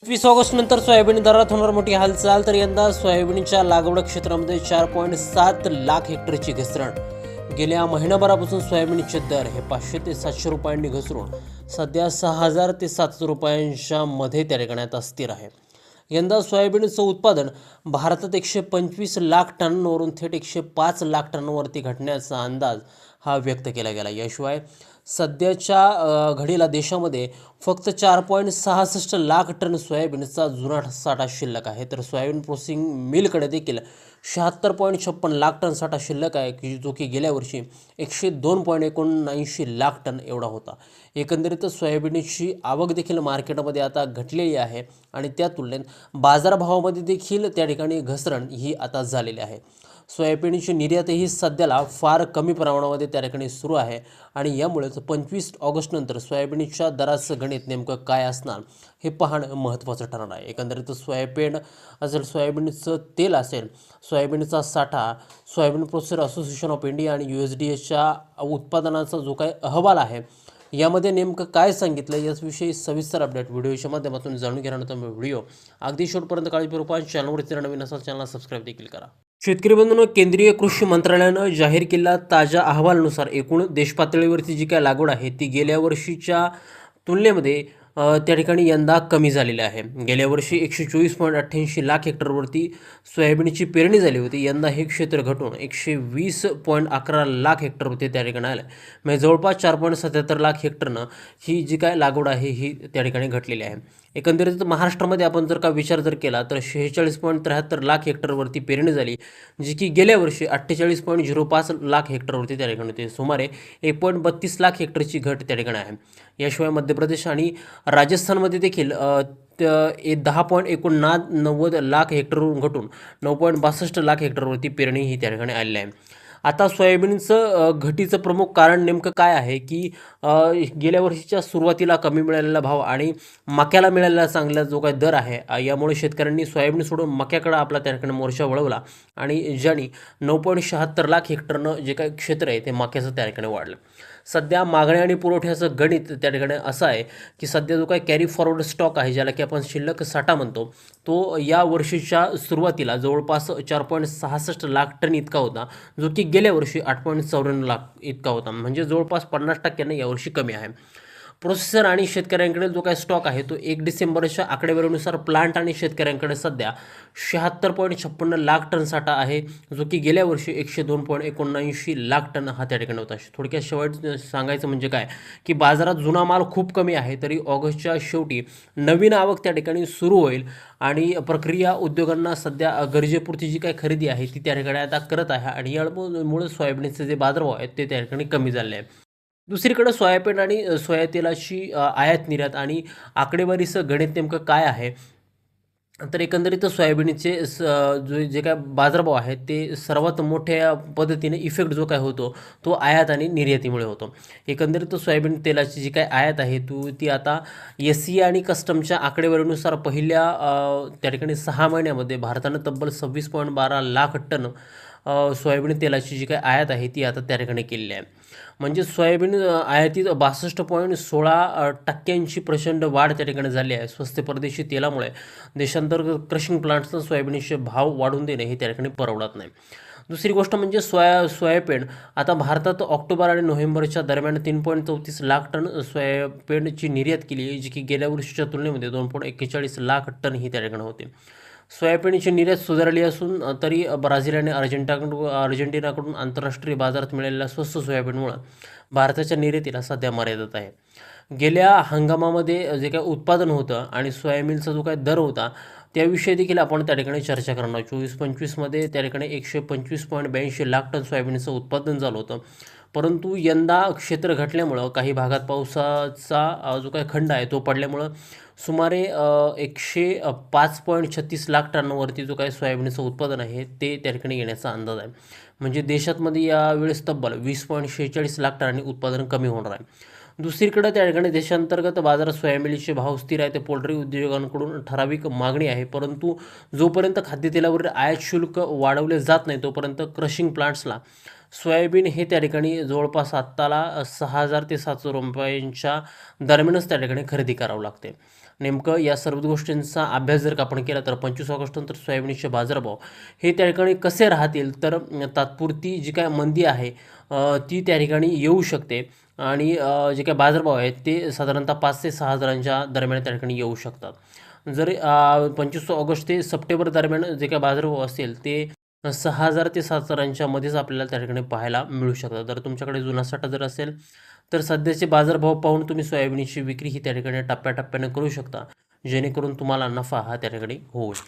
21 August नंतर soybean दरात होणार मोठी हालचाल. तर यंदा सोयाबीनच्या लागवड क्षेत्रामध्ये 4.7 लाख हेक्टरची घसरण. गेल्या महिनाभरापासून सोयाबीनचे दर हे 500 ते 700 रुपयांनी घसरून सध्या 6000 ते 700 रुपयांच्या मध्ये त्या ठिकाणी आता स्थिर आहे. यंदा सोयाबीनचं उत्पादन भारतात 125 लाख टनांवरून थेट 105 लाख टनांवरती घटण्याचा अंदाज हा व्यक्त केला गेला. याशिवाय सध्याच्या घडीला देशामध्ये फक्त 4.66 लाख टन सोयाबीनचा जुना साठा शिल्लक आहे. तर सोयाबीन प्रोसेसिंग मिलकडे देखील 76.56 लाख टन साठा शिल्लक आहे, की जो की गेल्या वर्षी 102.79 लाख टन एवढा होता. एकंदरीत सोयाबीनची आवक देखील मार्केटमध्ये आता घटलेली आहे आणि त्या तुलनेत बाजारभावामध्ये देखील त्या ठिकाणी घसरण ही आता झालेली आहे. सोयाबीनची निर्यातही सध्याला फार कमी प्रमाणामध्ये त्या ठिकाणी सुरू आहे आणि यामुळेच 25 ऑगस्टनंतर सोयाबीनच्या दराचं गणित नेमकं काय असणार हे पाहणं महत्त्वाचं ठरणार आहे. एकंदरीत सोयाबीन असेल, सोयाबीनचं तेल असेल, सोयाबीनचा साठा, soybean processor association of India आणि USDAच्या उत्पादनाचा जो काही अहवाल आहे यामध्ये नेमकं काय सांगितलं याविषयी सविस्तर अपडेट व्हिडिओच्या माध्यमातून जाणून घेण्यानंतर व्हिडिओ अगदी शेवटपर्यंत काळजीपूर्वक चॅनलवरती नवीन असाल चॅनलला सबस्क्राईब देखील करा. शेतकरी बंधूंनो, केंद्रीय कृषी मंत्रालयानं जाहीर केलेल्या ताज्या अहवालानुसार एकूण देशपातळीवरती जी काय लागवड आहे ती गेल्या वर्षीच्या तुलनेमध्ये त्या ठिकाणी यंदा कमी झालेली आहे. गेल्या वर्षी 124.88 लाख हेक्टरवरती सोयाबीनची पेरणी झाली होती. यंदा हे क्षेत्र घटून 120.11 लाख हेक्टरवरती त्या ठिकाणी आलं. म्हणजे जवळपास 4.77 लाख हेक्टरनं ही जी काय लागवड आहे ही त्या ठिकाणी घटलेली आहे. एकंदरीत महाराष्ट्रामध्ये आपण जर का विचार केला तर 46.73 लाख हेक्टरवरती पेरणी झाली, जी की गेल्या वर्षी 48.05 लाख हेक्टरवरती त्या ठिकाणी होती. सुमारे 1.32 लाख हेक्टरची घट त्या ठिकाणी आहे. याशिवाय मध्य प्रदेश आणि राजस्थानमध्ये देखील 10.89 लाख हेक्टरवरून घटून 9.62 लाख हेक्टरवरती पेरणी ही त्या ठिकाणी आलेली आहे. आता सोयाबीनचं घटीचं प्रमुख कारण नेमकं काय आहे, की गेल्या वर्षीच्या सुरुवातीला कमी मिळालेला भाव आणि मक्याला मिळालेला चांगला जो काही दर आहे यामुळे शेतकऱ्यांनी सोयाबीन सोडून मक्याकडे आपला त्या ठिकाणी मोर्चा वळवला आणि ज्यांनी 9.76 लाख हेक्टरनं जे काही क्षेत्र आहे ते मक्याचं त्या ठिकाणी वाढलं. सध्या मागणी आणि पुरवठ्याचं गणित त्या ठिकाणी असं आहे, की सध्या जो काही कॅरी फॉरवर्ड स्टॉक आहे, ज्याला की आपण शिल्लक साठा म्हणतो, तो या वर्षीच्या सुरुवातीला जवळपास 4.66 लाख टन इतका होता, जो की गेल्या वर्षी 8.94 लाख इतका होता. म्हणजे जवळपास 50% यावर्षी कमी आहे. प्रोसेसर आणि शेतकऱ्यांकडे जो काही स्टॉक आहे तो 1 डिसेंबरच्या आकडेवारीनुसार प्लांट आणि शेतकऱ्यांकडे सध्या 76.56 लाख टन साठा आहे, जो की गेल्या वर्षी 102.79 लाख टन हा त्या ठिकाणी होता. थोडक्यात शेवट सांगायचं म्हणजे काय, की बाजारात जुना माल खूप कमी आहे, तरी ऑगस्टच्या शेवटी नवीन आवक त्या ठिकाणी सुरू होईल आणि प्रक्रिया उद्योगांना सध्या गरजेपुरती जी काही खरेदी आहे ती त्या ठिकाणी आता करत आहे आणि यामुळे सोयाबीनचे जे बाजारभाव आहेत ते त्या ठिकाणी कमी झाले आहे. दुसरीकडे सोयाबीन आणि सोया तेलाची आयात निर्यात आणि आकडेवारीचं गणित नेमकं काय आहे, तर एकंदरीत सोयाबीनचे जे काय बाजारभाव आहेत ते सर्वात मोठ्या पद्धतीने इफेक्ट जो काय होतो तो आयात आणि निर्यातीमुळे होतो. एकंदरीत सोयाबीन तेलाची जी काय आयात आहे ती आता SCA आणि कस्टमच्या आकडेवारीनुसार पहिल्या त्या ठिकाणी 6 महिन्यामध्ये भारतानं तब्बल 26.12 लाख टन सोयाबीन तेलाची जी काही आयात आहे ती आता त्या ठिकाणी केलेली आहे. म्हणजे सोयाबीन आयातीत 62.16% प्रचंड वाढ त्या ठिकाणी झाली आहे. स्वस्त परदेशी तेलामुळे देशांतर्गत क्रशिंग प्लांट्सना सोयाबीनचे भाव वाढवून देणे हे त्या ठिकाणी परवडत नाही. दुसरी गोष्ट म्हणजे सोयाबीन आता भारतात ऑक्टोबर आणि नोव्हेंबरच्या दरम्यान 3.34 लाख टन सोयाबीनची निर्यात केली, जी की गेल्या वर्षीच्या तुलनेमध्ये 2.41 लाख टन ही त्या ठिकाणी होते. सोयाबीनची निर्यात सुधारली असून तरी ब्राझील आणि अर्जेंटिनाकडून आंतरराष्ट्रीय बाजारात मिळालेल्या स्वस्त सोयाबीनमुळं भारताच्या निर्यातीला सध्या मर्यादित आहे. गेल्या हंगामामध्ये जे काही उत्पादन होतं आणि सोयाबीनचा जो काही दर होता त्याविषयी देखील आपण त्या ठिकाणी चर्चा करणार. 24-25मध्ये त्या ठिकाणी 125.82 लाख टन सोयाबीनचं उत्पादन झालं होतं. परंतु यंदा क्षेत्र घटल्यामुळं काही भागात पावसाचा जो काही खंड आहे तो पडल्यामुळं सुमारे 105.36 लाख टनावरती जो काही सोयाबीनचं उत्पादन आहे ते त्या ठिकाणी येण्याचा अंदाज आहे. म्हणजे देशातमध्ये यावेळेस तब्बल 20.46 लाख टनांनी उत्पादन कमी होणार आहे. दुसरीकडे त्या ठिकाणी देशांतर्गत बाजारात सोयाबीनचे भाव स्थिर आहे. ते पोल्ट्री उद्योगांकडून ठराविक मागणी आहे, परंतु जोपर्यंत खाद्यतेलावरील आयात शुल्क वाढवले जात नाही तोपर्यंत क्रशिंग प्लांट्सला सोयाबीन हे त्या ठिकाणी जवळपास आत्ताला 6000 ते 700 रुपयांच्या दरम्यानच त्या ठिकाणी खरेदी करावं लागते. नेमकं या सर्व गोष्टींचा अभ्यास जर का आपण केला तर 25 ऑगस्टनंतर सोयाबीनचे बाजारभाव हे त्या ठिकाणी कसे राहतील, तर तात्पुरती जी काय मंदी आहे ती त्या ठिकाणी येऊ शकते आणि जे काही बाजारभाव आहेत ते साधारणतः 5 ते 6 हजारांच्या दरम्यान त्या ठिकाणी येऊ शकतात. जर 25 ऑगस्ट ते सप्टेंबर दरम्यान जे काही बाजारभाव असेल ते 6,000 ते 7,000च्या मध्येच आपल्याला त्या ठिकाणी पाहायला मिळू शकतात. जर तुमच्याकडे जुना साठा जर असेल तर सध्याचे बाजारभाव पाहून तुम्ही सोयाबीनची विक्री ही त्या ठिकाणी टप्प्याटप्प्याने करू शकता, जेणेकरून तुम्हाला नफा हा त्या ठिकाणी होईल.